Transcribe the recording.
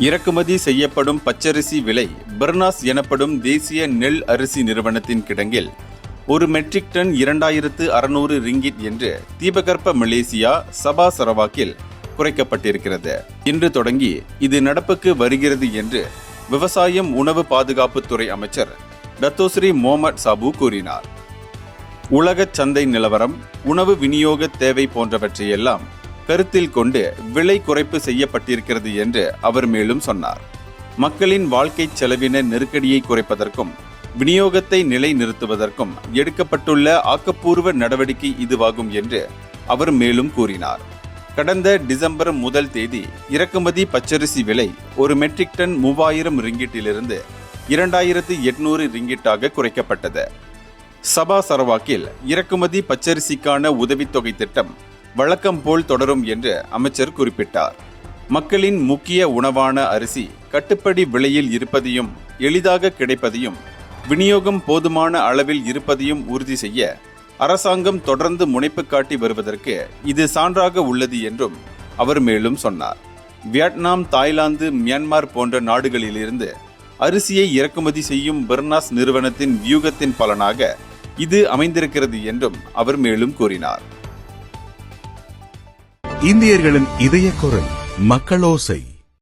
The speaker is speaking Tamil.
இறக்குமதி செய்யப்படும் பச்சரிசி விலை பெர்னாஸ் எனப்படும் தேசிய நெல் அரிசி நிறுவனத்தின் கிடங்கில் ஒரு மெட்ரிக் டன் 2600 ரிங்கிட் என்று தீபகற்ப மலேசியா சபா சரவாக்கில் குறைக்கப்பட்டிருக்கிறது. இன்று தொடங்கி இது நடப்புக்கு வருகிறது என்று விவசாயம் உணவு பாதுகாப்புத்துறை அமைச்சர் டத்தோஸ்ரீ மொஹமட் சாபு கூறினார். உலக சந்தை நிலவரம், உணவு விநியோக தேவை போன்றவற்றையெல்லாம் கருத்தில் கொண்டு விலை குறைப்பு செய்யப்பட்டிருக்கிறது என்று அவர் மேலும் சொன்னார். மக்களின் வாழ்க்கை செலவின நெருக்கடியை குறைப்பதற்கும் விநியோகத்தை நிலைநிறுத்துவதற்கும் எடுக்கப்பட்டுள்ள ஆக்கப்பூர்வ நடவடிக்கை இதுவாகும் என்று அவர் மேலும் கூறினார். கடந்த டிசம்பர் 1 தேதி இறக்குமதி பச்சரிசி விலை ஒரு மெட்ரிக் டன் 3000 ரிங்கிட்டிலிருந்து 2800 ரிங்கிட்டாக குறைக்கப்பட்டது. சபா சரவாக்கில் இறக்குமதி பச்சரிசிக்கான உதவித்தொகை திட்டம் வழக்கம் போல் தொடரும் என்று அமைச்சர் குறிப்பிட்டார். மக்களின் முக்கிய உணவான அரிசி கட்டுப்படி விலையில் இருப்பதையும் எளிதாக கிடைப்பதையும் விநியோகம் போதுமான அளவில் இருப்பதையும் உறுதி செய்ய அரசாங்கம் தொடர்ந்து முனைப்பு காட்டி வருவதற்கு இது சான்றாக உள்ளது என்றும் அவர் மேலும் சொன்னார். வியட்நாம், தாய்லாந்து, மியான்மர் போன்ற நாடுகளிலிருந்து அரிசியை இறக்குமதி செய்யும் பெர்னாஸ் நிறுவனத்தின் வியூகத்தின் பலனாக இது அமைந்திருக்கிறது என்றும் அவர் மேலும் கூறினார். இந்தியர்களின் இதய குரல் மக்களோசை.